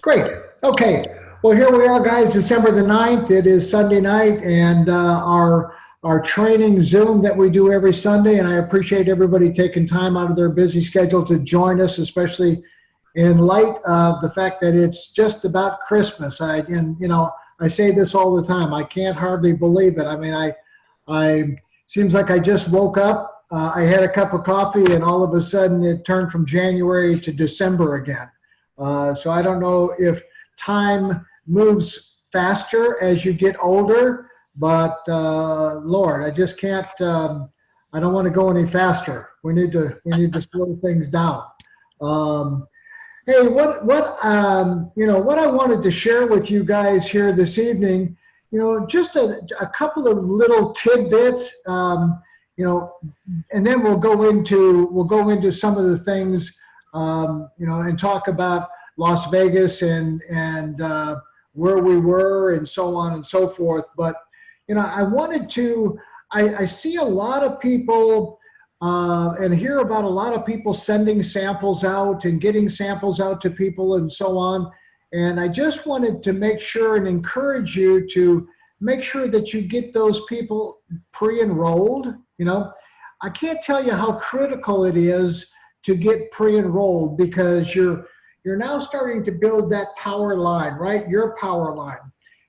Great. Okay. Well, here we are, guys. December the 9th. It is Sunday night, and our training Zoom that we do every Sunday. And I appreciate everybody taking time out of their busy schedule to join us, especially in light of the fact that it's just about Christmas. I say this all the time. I can't hardly believe it. I mean, I seems like I just woke up. I had a cup of coffee, and all of a sudden, it turned from January to December again. So I don't know if time moves faster as you get older, but Lord, I just can't. I don't want to go any faster. We need to slow things down. Hey, what I wanted to share with you guys here this evening, just a couple of little tidbits, and then we'll go into some of the things. And talk about Las Vegas and where we were and so on and so forth. But, I see a lot of people and hear about a lot of people sending samples out and getting samples out to people and so on. And I just wanted to make sure and encourage you to make sure that you get those people pre-enrolled. I can't tell you how critical it is to get pre-enrolled, because you're now starting to build that power line, right? Your power line.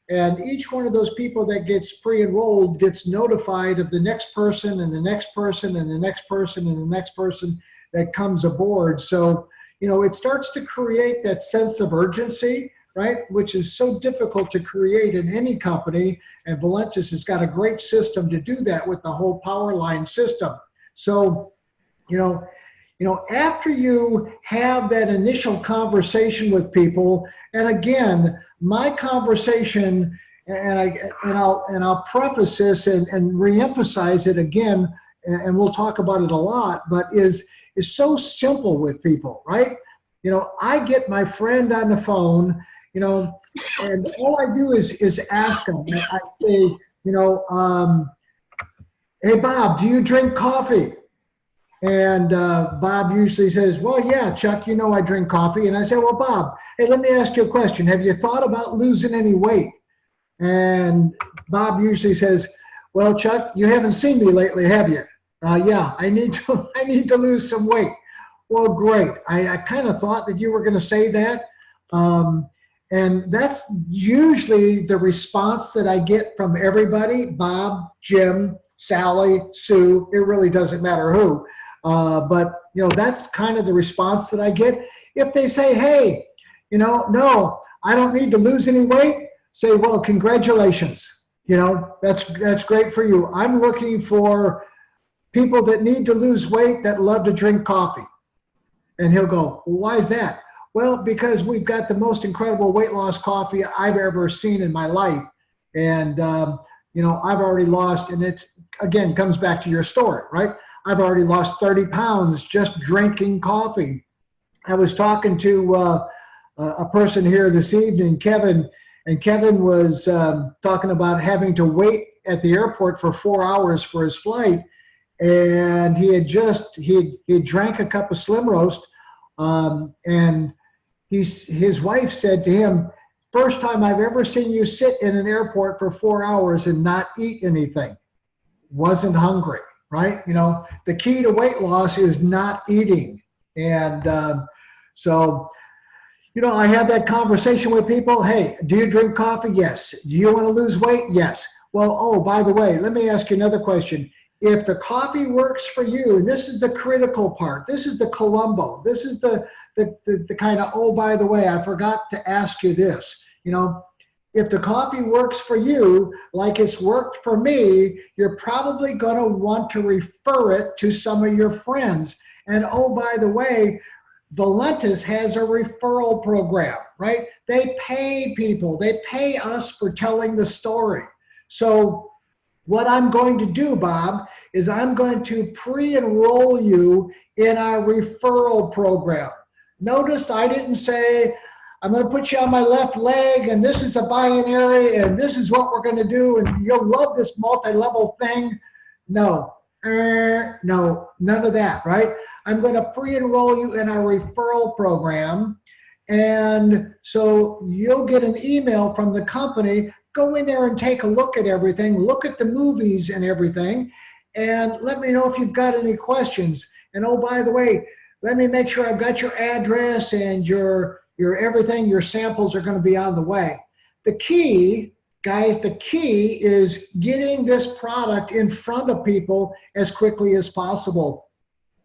And each one of those people that gets pre-enrolled gets notified of the next person and the next person and the next person and the next person that comes aboard. So, it starts to create that sense of urgency, right? Which is so difficult to create in any company. And Valentis has got a great system to do that with the whole power line system. So, after you have that initial conversation with people, and again, my conversation, and I'll preface this and reemphasize it again, and we'll talk about it a lot, but is so simple with people, right? I get my friend on the phone, and all I do is ask them. I say, hey, Bob, do you drink coffee? And Bob usually says, well, yeah, Chuck, I drink coffee. And I say, well, Bob, hey, let me ask you a question. Have you thought about losing any weight? And Bob usually says, well, Chuck, you haven't seen me lately, have you? Yeah, I need to lose some weight. Well, great. I kind of thought that you were going to say that. And that's usually the response that I get from everybody, Bob, Jim, Sally, Sue, it really doesn't matter who. But that's kind of the response that I get. If they say, hey, no, I don't need to lose any weight, say, well, congratulations. That's great for you. I'm looking for people that need to lose weight that love to drink coffee. And he'll go, well, why is that? Well, because we've got the most incredible weight loss coffee I've ever seen in my life. And, I've already lost, and it's, again, comes back to your story, right? I've already lost 30 pounds just drinking coffee. I was talking to a person here this evening, Kevin, and Kevin was talking about having to wait at the airport for 4 hours for his flight. And he had drank a cup of Slim Roast, and his wife said to him, first time I've ever seen you sit in an airport for 4 hours and not eat anything. Wasn't hungry, right? The key to weight loss is not eating. And so, I have that conversation with people. Hey, do you drink coffee? Yes. Do you want to lose weight? Yes. Well, oh, by the way, let me ask you another question. If the coffee works for you, and this is the critical part, this is the Columbo, this is the kind of, oh, by the way, I forgot to ask you this. If the coffee works for you, like it's worked for me, you're probably going to want to refer it to some of your friends. And oh, by the way, Valentis has a referral program, right? They pay people. They pay us for telling the story. So what I'm going to do, Bob, is I'm going to pre-enroll you in our referral program. Notice I didn't say, I'm going to put you on my left leg, and this is a binary, and this is what we're going to do, and you'll love this multi-level thing. No, no, none of that, right? I'm going to pre-enroll you in our referral program, And so you'll get an email from the company. Go in there and take a look at everything, look at the movies and everything, and let me know if you've got any questions. And oh, by the way, let me make sure I've got your address and your everything. Your samples are going to be on the way. The key, guys, the key is getting this product in front of people as quickly as possible.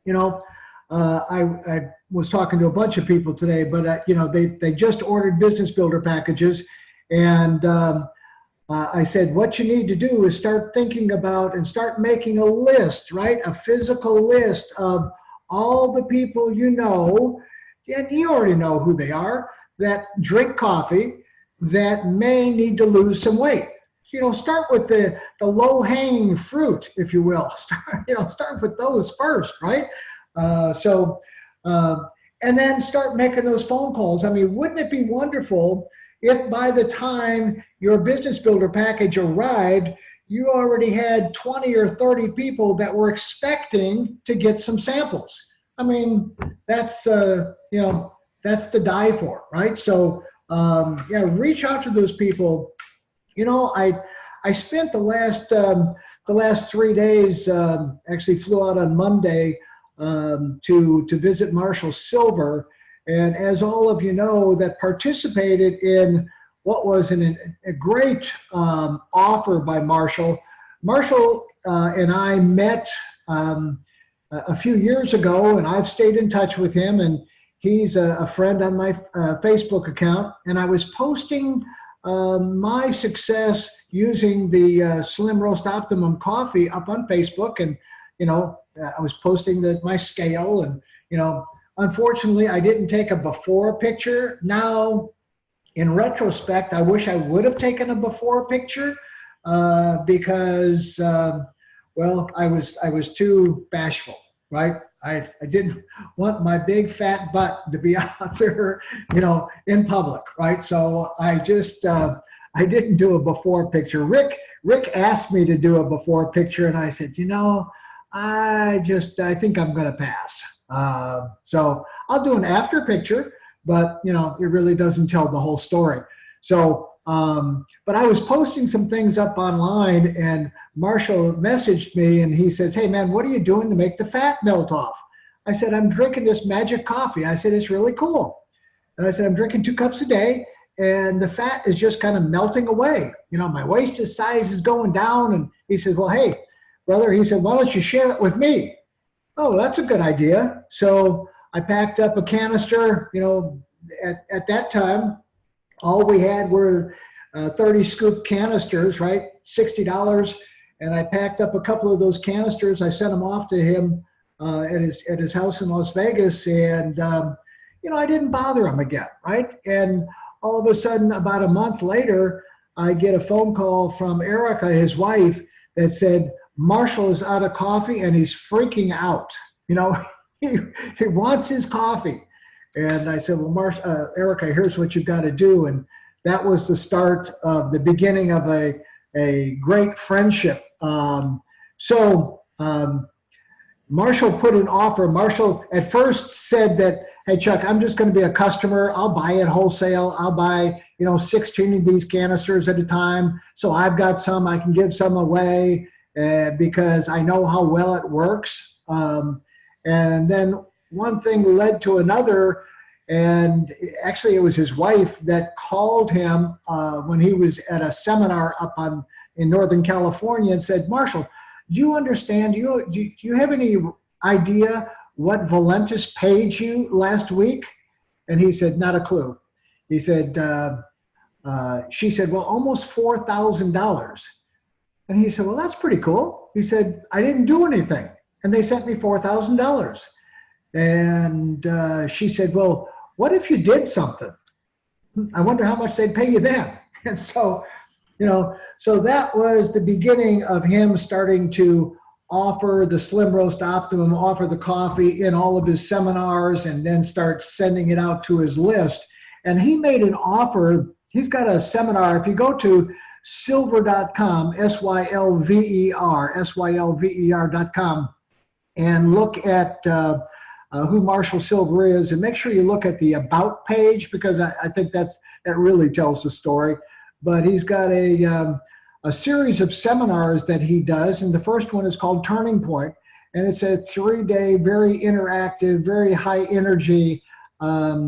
You know, I was talking to a bunch of people today, but you know, they just ordered business builder packages, and I said, what you need to do is start thinking about and start making a list, right? A physical list of all the people you know, and you already know who they are, that drink coffee, that may need to lose some weight. You know, start with the low-hanging fruit, if you will. Start with those first, right? And then start making those phone calls. I mean, wouldn't it be wonderful if by the time your business builder package arrived, you already had 20 or 30 people that were expecting to get some samples? I mean, that's that's to die for, right? So yeah, reach out to those people. You know, I spent the last 3 days, actually flew out on Monday to visit MARSHALL SYLVER, and as all of you know that participated in what was a great offer by Marshall. Marshall and I met a few years ago, and I've stayed in touch with him, and he's a friend on my Facebook account, and I was posting my success using the Slim Roast Optimum coffee up on Facebook, and you know, I was posting my scale, and you know, unfortunately, I didn't take a before picture. Now, in retrospect, I wish I would have taken a before picture because, well, I was too bashful, right? I didn't want my big fat butt to be out there, you know, in public, right? So I just I didn't do a before picture. Rick asked me to do a before picture, and I said, you know, I think I'm going to pass. So I'll do an after picture, but you know, it really doesn't tell the whole story. So, but I was posting some things up online, and Marshall messaged me, and he says, hey man, what are you doing to make the fat melt off? I said, I'm drinking this magic coffee. I said, it's really cool. And I said, I'm drinking 2 cups a day, and the fat is just kind of melting away. You know, my waist size is going down. And he said, well, hey, brother, he said, why don't you share it with me? Oh, that's a good idea. So I packed up a canister. You know, at that time, all we had were 30 scoop canisters, right? $60. And I packed up a couple of those canisters. I sent them off to him at his house in Las Vegas. And, you know, I didn't bother him again, right? And all of a sudden, about a month later, I get a phone call from Erica, his wife, that said, Marshall is out of coffee and he's freaking out. You know, he wants his coffee. And I said, well, Erica, here's what you've got to do. And that was the start of the beginning of a great friendship. Marshall put an offer. Marshall at first said that, hey, Chuck, I'm just going to be a customer. I'll buy it wholesale. I'll buy, you know, 16 of these canisters at a time. So I've got some, I can give some away because I know how well it works. And then one thing led to another. And actually it was his wife that called him when he was at a seminar up in Northern California and said, Marshall, do you understand, do you have any idea what Valentis paid you last week? And he said, not a clue. He said, she said, well, almost $4,000. And he said, well, that's pretty cool. He said, I didn't do anything. And they sent me $4,000. And she said, well, what if you did something? I wonder how much they'd pay you then. And so, you know, so that was the beginning of him starting to offer the Slim Roast Optimum, offer the coffee in all of his seminars, and then start sending it out to his list. And he made an offer. He's got a seminar. If you go to sylver.com, sylver.com, and look at who Marshall Silver is, and make sure you look at the About page, because I think that really tells the story. But he's got a series of seminars that he does, and the first one is called Turning Point, and it's a 3-day, very interactive, very high energy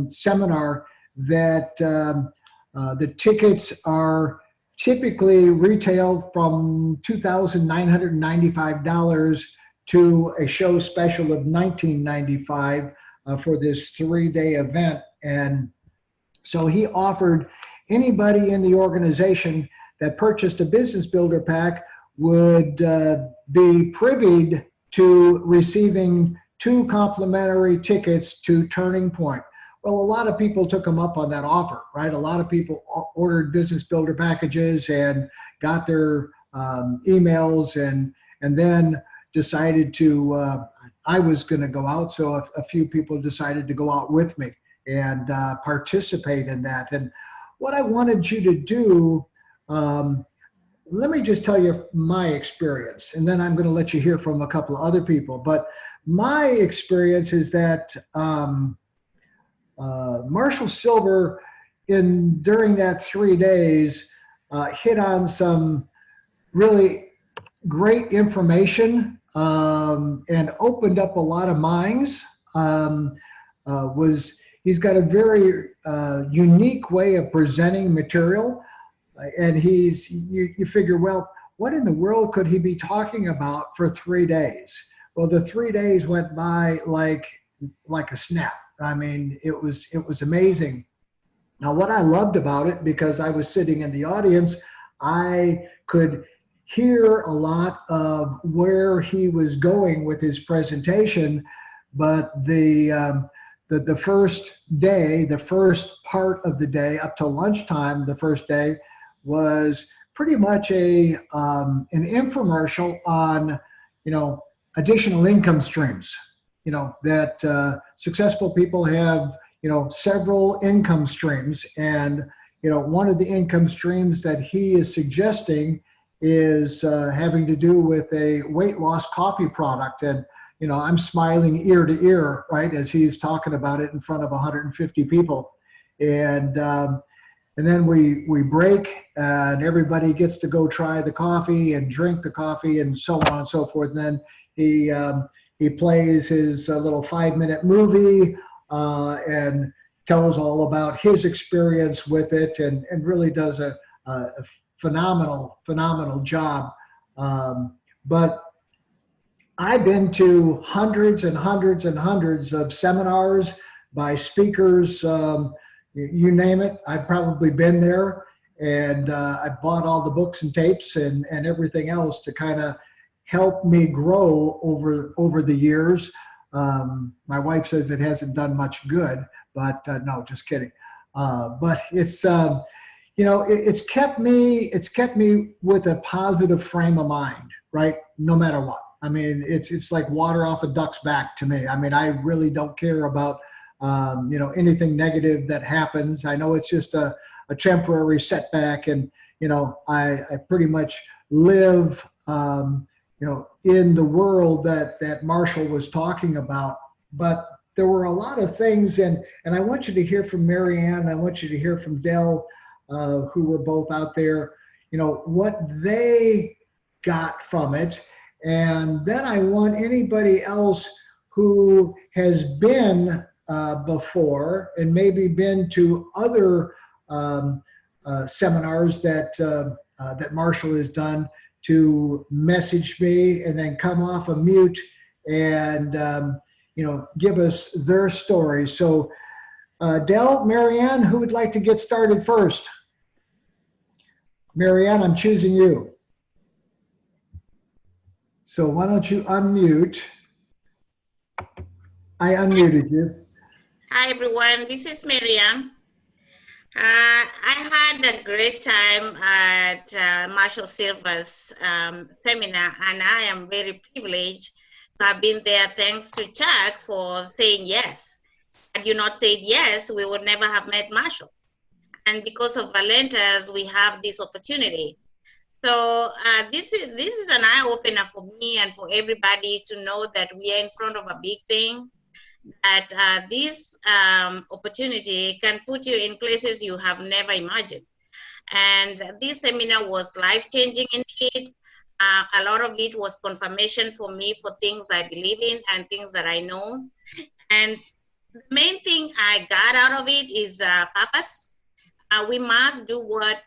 seminar that the tickets are typically retailed from $2,995 to a show special of $1,995 for this 3-day event. And so he offered anybody in the organization that purchased a Business Builder pack would be privy to receiving 2 complimentary tickets to Turning Point. Well, a lot of people took them up on that offer, right? A lot of people ordered Business Builder packages and got their emails, and then decided to, I was going to go out, so a few people decided to go out with me and participate in that. And what I wanted you to do, let me just tell you my experience, and then I'm going to let you hear from a couple of other people. But my experience is that Marshall Silver, during that 3 days, hit on some really great information and opened up a lot of minds. He's got a very unique way of presenting material, and you figure, well, what in the world could he be talking about for 3 days? Well, the 3 days went by like a snap. I mean, it was amazing. Now, what I loved about it, because I was sitting in the audience, I could hear a lot of where he was going with his presentation. But the first day, the first part of the day up till lunchtime, the first day was pretty much an infomercial on, additional income streams. That successful people have, several income streams. And, one of the income streams that he is suggesting is having to do with a weight loss coffee product. And, I'm smiling ear to ear, right, as he's talking about it in front of 150 people. And then we break, and everybody gets to go try the coffee and drink the coffee and so on and so forth. And then he plays his little 5-minute movie and tells all about his experience with it, and really does a phenomenal job. But I've been to hundreds and hundreds and hundreds of seminars by speakers, you name it. I've probably been there, and I bought all the books and tapes and everything else to kind of help me grow over the years. My wife says it hasn't done much good, but no, just kidding. But it's it's kept me with a positive frame of mind, right? No matter what. I mean, it's like water off a duck's back to me. I mean, I really don't care about anything negative that happens. I know it's just a temporary setback, and I pretty much live in the world that Marshall was talking about. But there were a lot of things, and I want you to hear from Marianne, I want you to hear from Dell, who were both out there, what they got from it. And then I want anybody else who has been before and maybe been to other seminars that Marshall has done to message me and then come off a mute and give us their story. So Dell, Marianne, who would like to get started first? Marianne, I'm choosing you. So why don't you unmute? I unmuted you. Hi, everyone. This is Marianne. I had a great time at Marshall Silver's seminar, and I am very privileged to have been there. Thanks to Chuck for saying yes. Had you not said yes, we would never have met Marshall. And because of Valentas, we have this opportunity. So this is an eye-opener for me and for everybody to know that we are in front of a big thing, that this opportunity can put you in places you have never imagined. And this seminar was life-changing indeed. A lot of it was confirmation for me for things I believe in and things that I know. And the main thing I got out of it is purpose. We must do what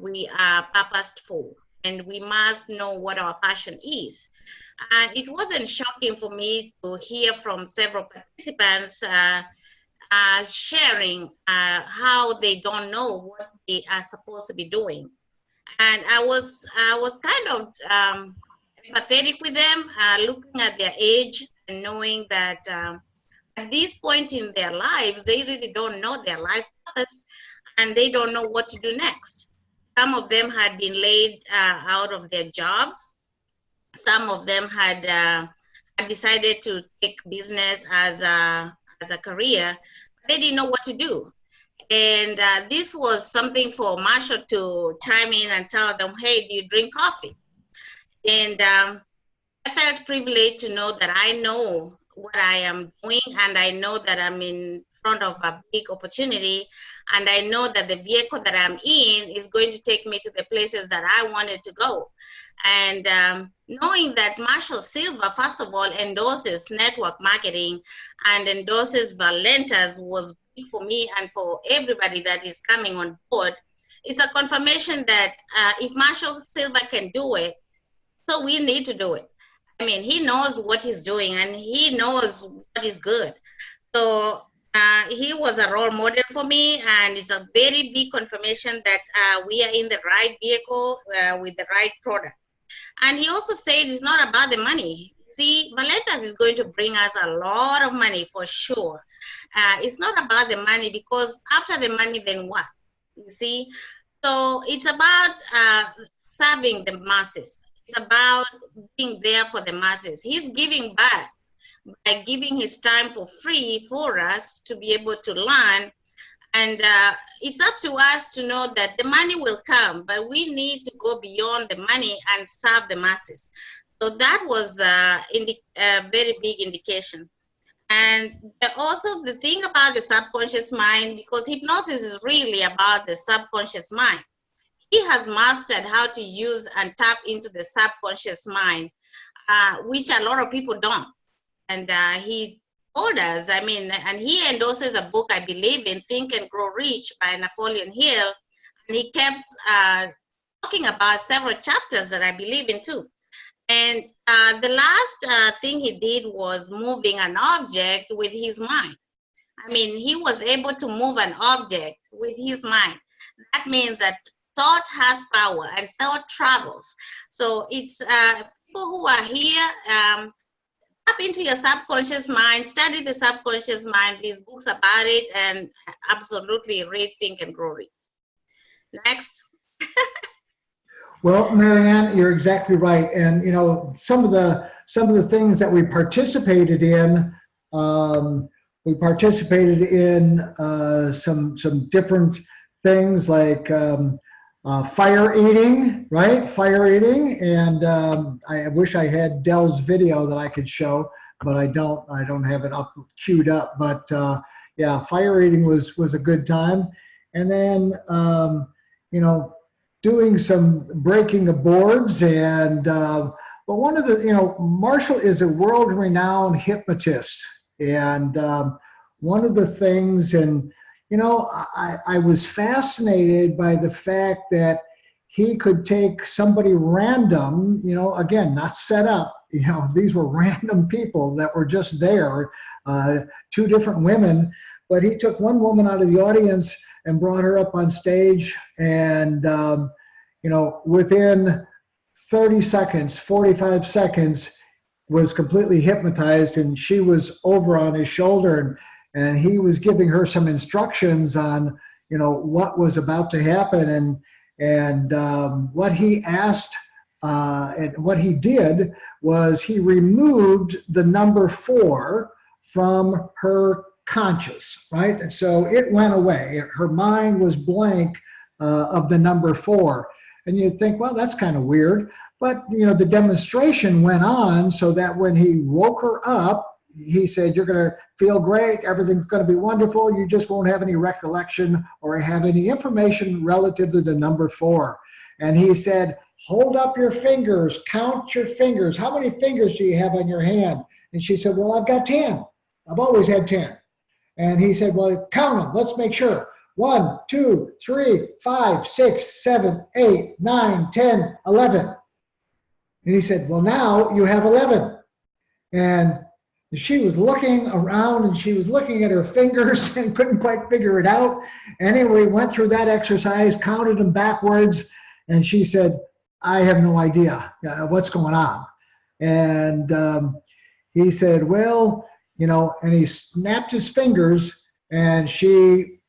we are purposed for, and we must know what our passion is. And it wasn't shocking for me to hear from several participants sharing how they don't know what they are supposed to be doing. And I was kind of empathetic with them, looking at their age and knowing that at this point in their lives, they really don't know their life purpose and they don't know what to do next. Some of them had been laid out of their jobs. Some of them had decided to take business as a career. They didn't know what to do. And this was something for Marshall to chime in and tell them, hey, do you drink coffee? And I felt privileged to know that I know what I am doing, and I know that I'm in front of a big opportunity, and I know that the vehicle that I'm in is going to take me to the places that I wanted to go. And knowing that Marshall Silver, first of all, endorses network marketing and endorses Valentas was big for me and for everybody that is coming on board. It's a confirmation that if Marshall Silver can do it, so we need to do it. I mean, he knows what he's doing and he knows what is good. So he was a role model for me, and it's a very big confirmation that we are in the right vehicle with the right product. And he also said it's not about the money. See, Valentas is going to bring us a lot of money for sure. It's not about the money, because after the money, then what? You see? So it's about serving the masses. It's about being there for the masses. He's giving back by giving his time for free for us to be able to learn. And it's up to us to know that the money will come, but we need to go beyond the money and serve the masses. So that was a very big indication. And also the thing about the subconscious mind, because hypnosis is really about the subconscious mind. He has mastered how to use and tap into the subconscious mind, which a lot of people don't. And he told us, I mean, and he endorses a book I believe in, Think and Grow Rich by Napoleon Hill. And he kept talking about several chapters that I believe in too. And the last thing he did was moving an object with his mind. I mean, he was able to move an object with his mind. That means that thought has power and thought travels. So it's people who are here, tap into your subconscious mind, study the subconscious mind, these books about it, and absolutely read Think and Grow Rich. Next. Well, Marianne, you're exactly right. And you know, some of the things that we participated in, some different things like fire eating, right? Fire eating, and I wish I had Dell's video that I could show, but I don't. I don't have it up queued up. But yeah, fire eating was a good time, and then you know, doing some breaking of boards, and but one of the, you know, Marshall is a world-renowned hypnotist, and one of the things, and you know, I was fascinated by the fact that he could take somebody random, you know, again, not set up, you know, these were random people that were just there, two different women, but he took one woman out of the audience and brought her up on stage, and you know, within 30 seconds, 45 seconds, was completely hypnotized, and she was over on his shoulder, and he was giving her some instructions on, you know, what was about to happen, and what he asked and what he did was he removed the number 4 from her conscious, right? And so it went away. Her mind was blank of the number 4. And you'd think, well, that's kind of weird. But, you know, the demonstration went on so that when he woke her up, he said, you're going to feel great. Everything's going to be wonderful. You just won't have any recollection or have any information relative to the number 4. And he said, hold up your fingers, count your fingers. How many fingers do you have on your hand? And she said, well, I've got 10. I've always had 10. And he said, well, count them. Let's make sure. 1, 2, 3, 5, 6, 7, 8, 9, 10, 11. And he said, well, now you have 11. And she was looking around and she was looking at her fingers and couldn't quite figure it out. Anyway, went through that exercise, counted them backwards. And she said, I have no idea what's going on. And he said, well, you know, and he snapped his fingers and she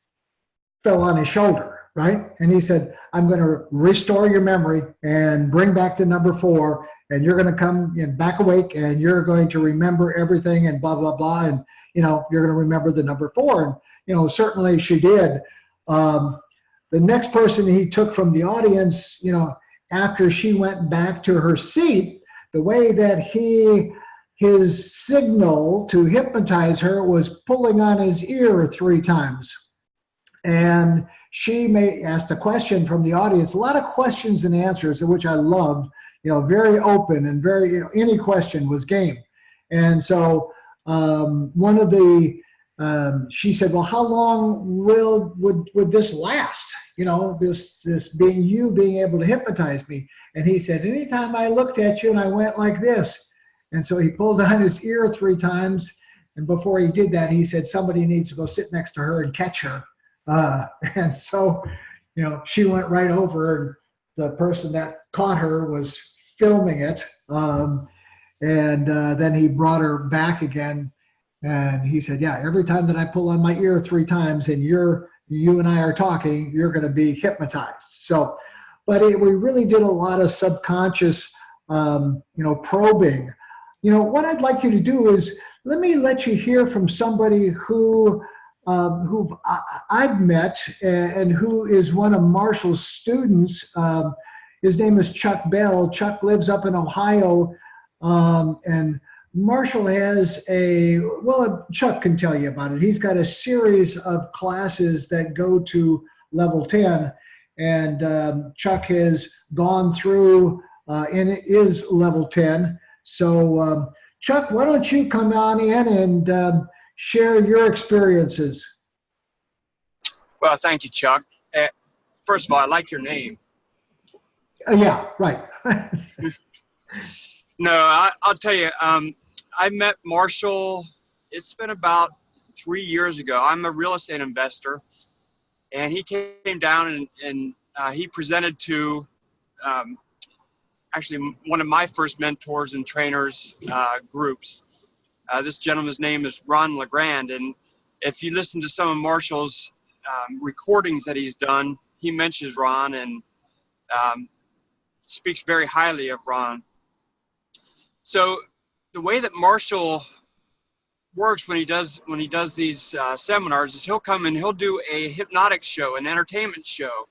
fell on his shoulder, right? And he said, I'm going to restore your memory and bring back the number 4, and you're going to come back awake and you're going to remember everything and blah, blah, blah. And, you know, you're going to remember the number 4. And, you know, certainly she did. The next person he took from the audience, you know, after she went back to her seat, the way that his signal to hypnotize her was pulling on his ear 3 times. And she asked a question from the audience, a lot of questions and answers, which I loved, you know, very open and very, you know, any question was game. And so one of the, she said, well, how long would this last? You know, this being able to hypnotize me. And he said, anytime I looked at you and I went like this. And so he pulled on his ear 3 times. And before he did that, he said, somebody needs to go sit next to her and catch her. And so, you know, she went right over, and the person that caught her was filming it. And then he brought her back again. And he said, yeah, every time that I pull on my ear 3 times and you and I are talking, you're going to be hypnotized. So, but we really did a lot of subconscious, you know, probing. You know, what I'd like you to do is let you hear from somebody who I've met and who is one of Marshall's students. His name is Chuck Bell. Chuck lives up in Ohio, and Marshall has well, Chuck can tell you about it. He's got a series of classes that go to level 10, and Chuck has gone through and it is level 10. So Chuck, why don't you come on in and share your experiences? Well, thank you, Chuck. First of all, I like your name. Yeah, right. No, I'll tell you, I met Marshall, it's been about 3 years ago. I'm a real estate investor, and he came down and he presented to actually one of my first mentors and trainers groups. This gentleman's name is Ron LeGrand, and if you listen to some of Marshall's recordings that he's done, he mentions Ron and speaks very highly of Ron. So the way that Marshall works when he does these seminars is he'll come and he'll do a hypnotic show, an entertainment show,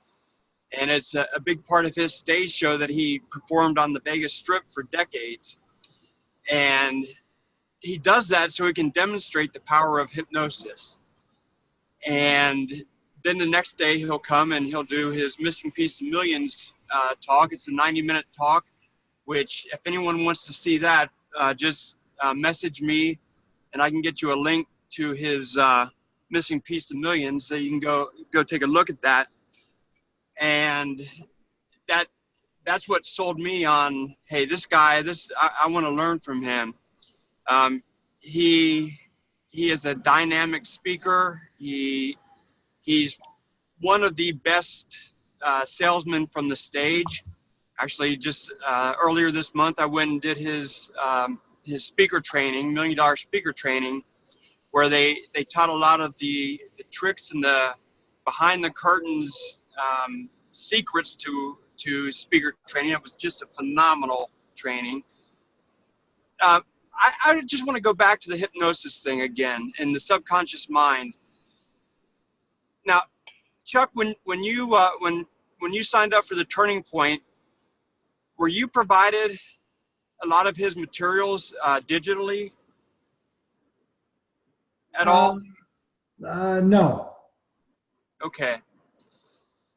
and it's a big part of his stage show that he performed on the Vegas Strip for decades. And he does that so he can demonstrate the power of hypnosis. And then the next day he'll come and he'll do his Missing Piece of Millions talk. It's a 90-minute talk, which if anyone wants to see that, just message me and I can get you a link to his Missing Piece of Millions so you can go take a look at that. And that's what sold me on, hey, this guy, I want to learn from him. He is a dynamic speaker. He's one of the best salesmen from the stage. Actually, just earlier this month, I went and did his speaker training, $1 Million speaker training, where they taught a lot of the tricks and the behind the curtains secrets to speaker training. It was just a phenomenal training. I just want to go back to the hypnosis thing again and the subconscious mind. Now, Chuck, when you signed up for the Turning Point, were you provided a lot of his materials digitally? at all? No. Okay.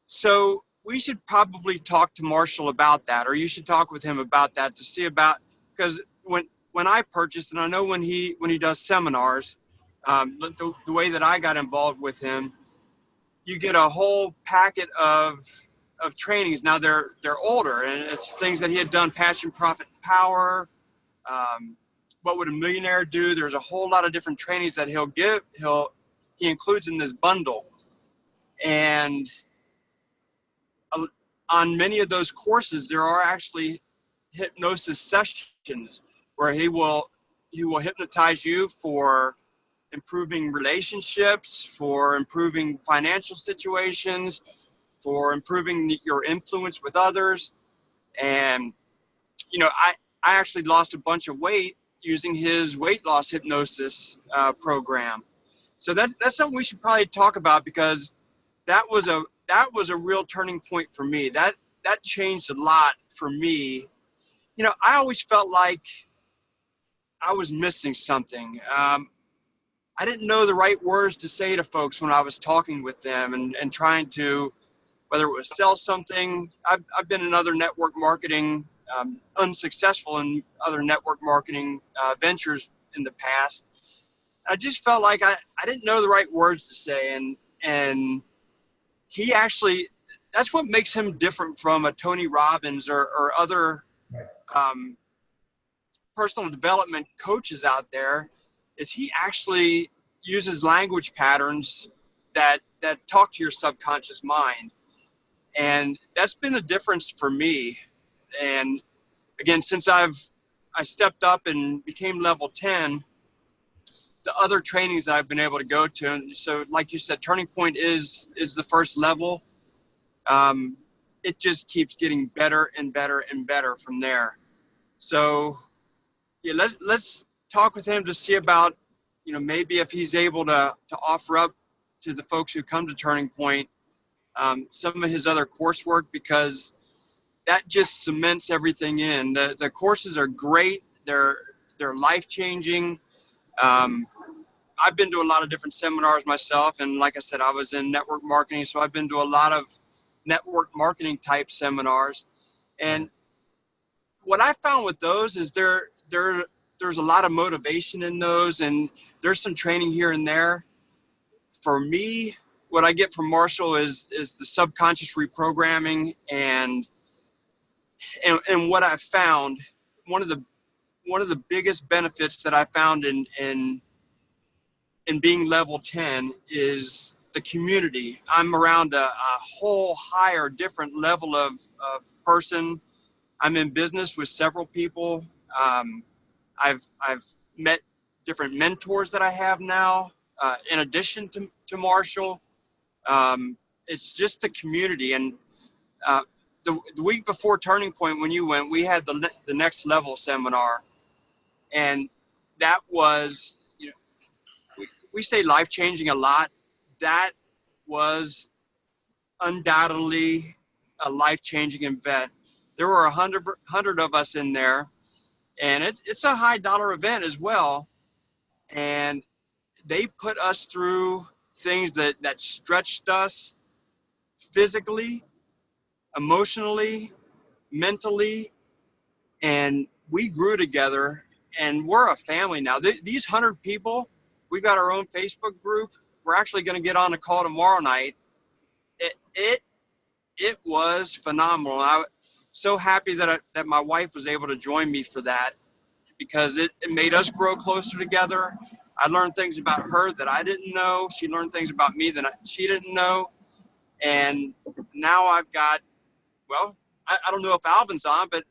So we should probably talk to Marshall about that, or you should talk with him about that to see about, because when I purchased, and I know when he does seminars, the way that I got involved with him, you get a whole packet of trainings. Now they're older, and it's things that he had done: Passion, Profit, and Power. What would a millionaire do? There's a whole lot of different trainings that he'll give. He includes in this bundle, and on many of those courses, there are actually hypnosis sessions where he will hypnotize you for improving relationships, for improving financial situations, for improving your influence with others. And I actually lost a bunch of weight using his weight loss hypnosis program. So that's something we should probably talk about, because that was a real turning point for me. That changed a lot for me. I always felt like I was missing something. I didn't know the right words to say to folks when I was talking with them and trying to, whether it was sell something. I've been in other network marketing, unsuccessful in other network marketing ventures in the past. I just felt like I didn't know the right words to say, and he actually, that's what makes him different from a Tony Robbins or other personal development coaches out there, is he actually uses language patterns that talk to your subconscious mind. And that's been a difference for me. And again, since I stepped up and became level 10, the other trainings that I've been able to go to, and so like you said, Turning Point is the first level. It just keeps getting better and better and better from there. So yeah, let's talk with him to see about, maybe if he's able to offer up to the folks who come to Turning Point some of his other coursework, because that just cements everything in. The courses are great. They're life-changing. I've been to a lot of different seminars myself, and like I said, I was in network marketing, so I've been to a lot of network marketing type seminars. And what I found with those is there's a lot of motivation in those, and there's some training here and there. For me, what I get from Marshall is the subconscious reprogramming, and what I've found, one of the biggest benefits that I found in being level 10 is the community. I'm around a whole higher, different level of person. I'm in business with several people. I've met different mentors that I have now, in addition to Marshall. It's just the community. And the week before Turning Point, when you went, we had the next level seminar, and that was, we say life changing a lot. That was undoubtedly a life changing event. There were 100 of us in there, and it's a high dollar event as well. And they put us through things that stretched us physically, emotionally, mentally, and we grew together, and we're a family now. These 100 people, we've got our own Facebook group. We're actually going to get on a call tomorrow night. It was phenomenal. I'm so happy that my wife was able to join me for that, because it made us grow closer together. I learned things about her that I didn't know. She learned things about me that she didn't know. And now I've got, well, I don't know if Alvin's on, but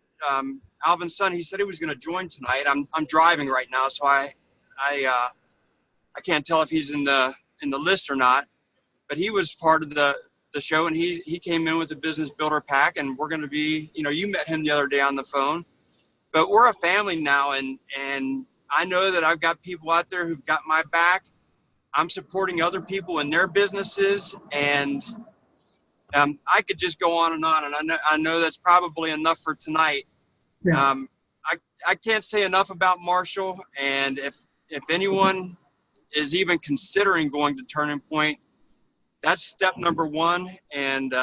Alvin's son, he said he was going to join tonight. I'm driving right now, so I can't tell if he's in the list or not. But he was part of the show, and he came in with a business builder pack, and we're going to be, you met him the other day on the phone. But we're a family now, and I know that I've got people out there who've got my back. I'm supporting other people in their businesses, and I could just go on, and I know that's probably enough for tonight. Yeah. I can't say enough about Marshall, and if anyone is even considering going to Turning Point, that's step number one. And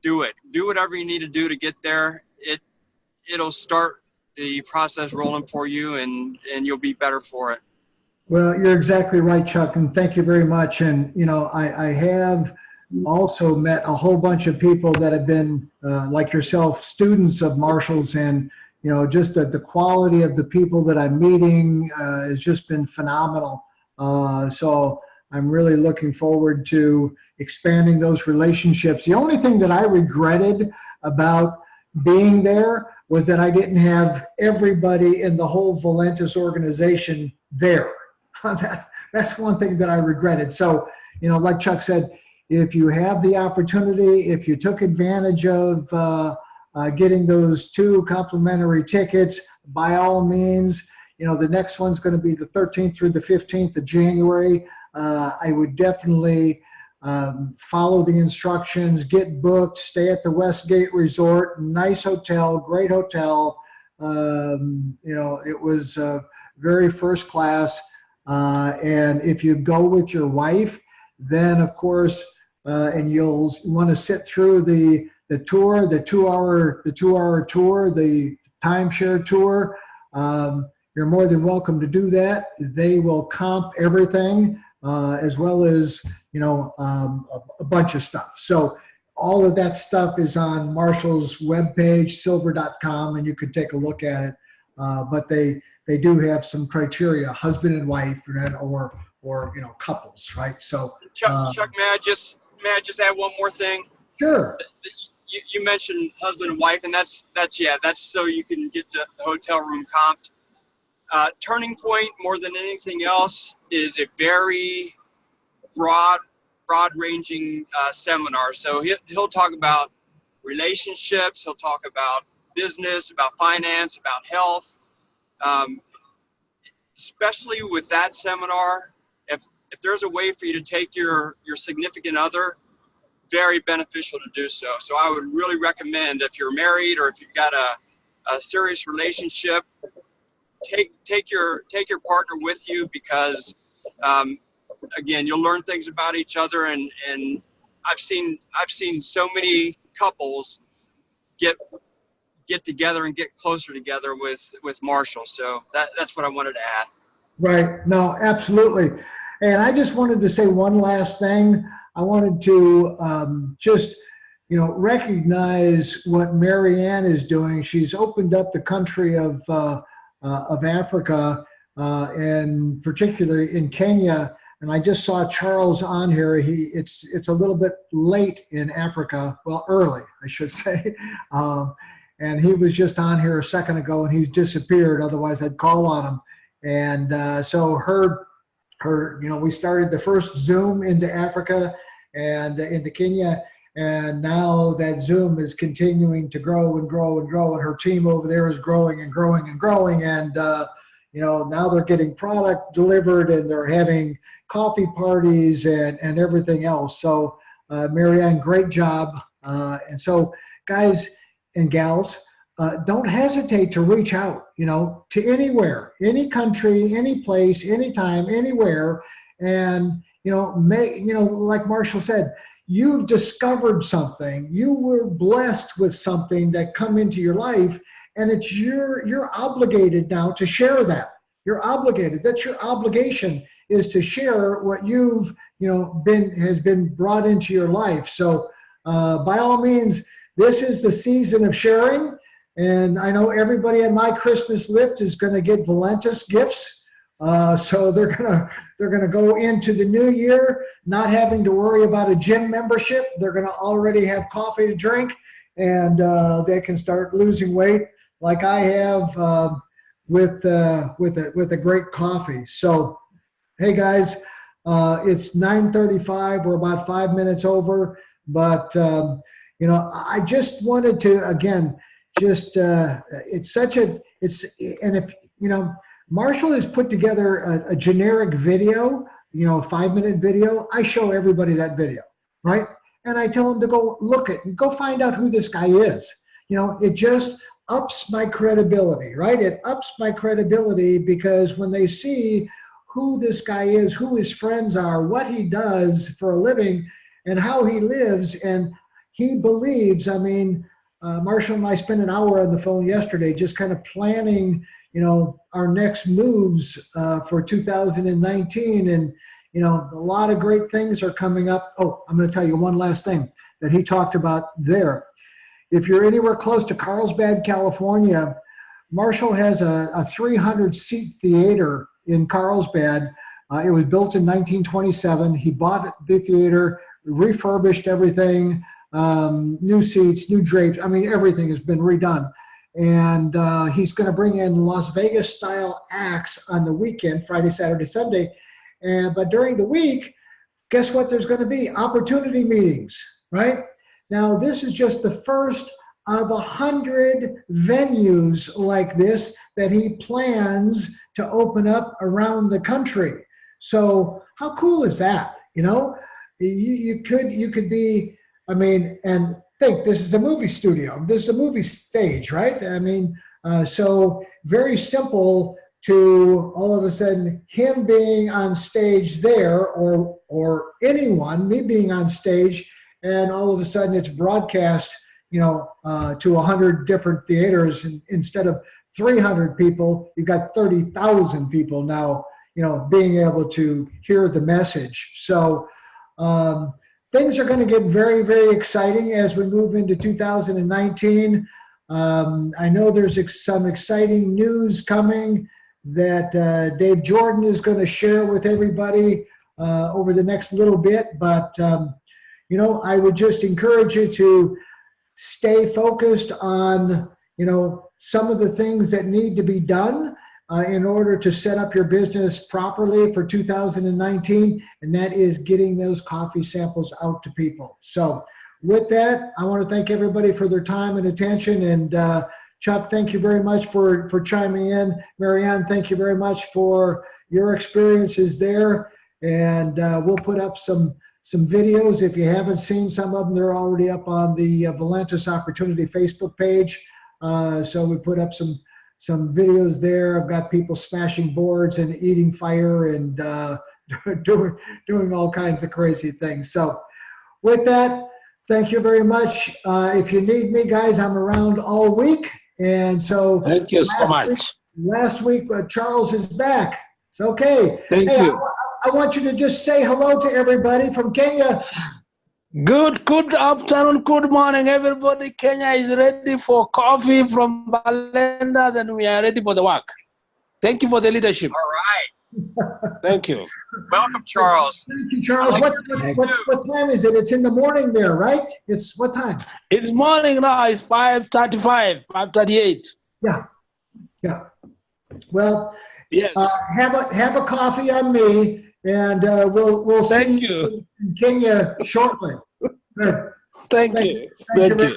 do it. Do whatever you need to do to get there. It'll start the process rolling for you, and you'll be better for it. Well, you're exactly right, Chuck, and thank you very much. And, you know, I have also met a whole bunch of people that have been, like yourself, students of Marshall's, and, you know, just the quality of the people that I'm meeting has just been phenomenal. So I'm really looking forward to expanding those relationships. The only thing that I regretted about being there was that I didn't have everybody in the whole Valentis organization there. That's one thing that I regretted. So, you know, like Chuck said, if you have the opportunity, if you took advantage of getting those 2 complimentary tickets, by all means, you know, the next one's going to be the 13th through the 15th of January. I would definitely follow the instructions, get booked, stay at the Westgate Resort, nice hotel, great hotel. You know, it was very first class. And if you go with your wife, then of course, and you'll want to sit through the tour, the 2-hour tour, the timeshare tour. You're more than welcome to do that. They will comp everything, as well as, you know, a bunch of stuff. So all of that stuff is on Marshall's webpage, silver.com, and you could take a look at it. But they do have some criteria, husband and wife, or you know, couples, right? So Chuck, may I just add one more thing? Sure. You mentioned husband and wife, and that's so you can get the hotel room comped. Turning Point, more than anything else, is a very broad-ranging seminar. So he'll talk about relationships, he'll talk about business, about finance, about health. Especially with that seminar, if there's a way for you to take your significant other, very beneficial to do so. So I would really recommend, if you're married or if you've got a serious relationship, take your partner with you, because again, you'll learn things about each other, and I've seen so many couples get together and get closer together with Marshall. So that's what I wanted to add. Right. No, absolutely. And I just wanted to say one last thing. I wanted to just, you know, recognize what Marianne is doing. She's opened up the country of Africa, and particularly in Kenya. And I just saw Charles on here. It's a little bit late in Africa. Well, early, I should say. And he was just on here a second ago, and he's disappeared. Otherwise, I'd call on him. And so her, you know, we started the first Zoom into Africa and into Kenya, and now that Zoom is continuing to grow and grow and grow, and her team over there is growing and growing and growing. And you know, now they're getting product delivered, and they're having coffee parties and everything else. So Marianne, great job. And so, guys and gals, don't hesitate to reach out, you know, to anywhere, any country, any place, anytime, anywhere. And, you know, like Marshall said, you've discovered something, you were blessed with something that come into your life, and it's you're obligated now to share that. You're obligated. That's your obligation, is to share what you've, you know, has been brought into your life. So by all means, this is the season of sharing. And I know everybody on my Christmas list is going to get Valentis gifts. So they're gonna go into the new year not having to worry about a gym membership. They're gonna already have coffee to drink, and they can start losing weight like I have with a great coffee. So, hey guys, it's 9:35. We're about 5 minutes over, but you know, I just wanted to again. Just and if you know, Marshall has put together a generic video, you know, a 5-minute video. I show everybody that video, right? And I tell them to go look it and go find out who this guy is. You know, it just ups my credibility, right? It ups my credibility, because when they see who this guy is, who his friends are, what he does for a living, and how he lives. And he believes, I mean, Marshall and I spent an hour on the phone yesterday just kind of planning, you know, our next moves for 2019. And, you know, a lot of great things are coming up. Oh, I'm going to tell you one last thing that he talked about there. If you're anywhere close to Carlsbad, California, Marshall has a 300-seat theater in Carlsbad. It was built in 1927. He bought the theater, refurbished everything, new seats, new drapes. I mean, everything has been redone. And he's going to bring in Las Vegas-style acts on the weekend, Friday, Saturday, Sunday. But during the week, guess what there's going to be? Opportunity meetings, right? Now, this is just the first of 100 venues like this that he plans to open up around the country. So how cool is that? You know, you could be, I mean, and think this is a movie studio. This is a movie stage, right? I mean, so very simple to all of a sudden him being on stage there, or anyone, me being on stage, and all of a sudden it's broadcast, you know, to 100 different theaters, and instead of 300 people, you've got 30,000 people now, you know, being able to hear the message. So things are going to get very, very exciting as we move into 2019. I know there's some exciting news coming that Dave Jordan is going to share with everybody over the next little bit, but you know, I would just encourage you to stay focused on, you know, some of the things that need to be done in order to set up your business properly for 2019, and that is getting those coffee samples out to people. So with that, I want to thank everybody for their time and attention. And Chuck, thank you very much for chiming in. Marianne, thank you very much for your experiences there. And we'll put up some videos. If you haven't seen some of them, they're already up on the Valentis Opportunity Facebook page. So we put up some videos there. I've got people smashing boards and eating fire and doing all kinds of crazy things. So with that, thank you very much. If you need me, guys, I'm around all week. And so thank you so much. Last week, Charles is back. It's okay. Thank you. I want you to just say hello to everybody from Kenya. Good afternoon, good morning, everybody. Kenya is ready for coffee from Balenda, and we are ready for the work. Thank you for the leadership. All right. Thank you. Welcome, Charles. Thank you, Charles. What time is it? It's in the morning there, right? It's what time? It's morning now. It's 5:35, 5:38. Yeah. Well, yes. Have a coffee on me. And we'll see you in Kenya shortly. Thank you. Thank you very much.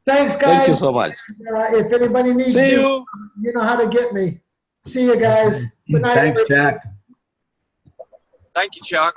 Thanks, guys. Thank you so much. If anybody needs me, you know how to get me. See you guys. Good night. Thanks, Jack. Thank you, Chuck.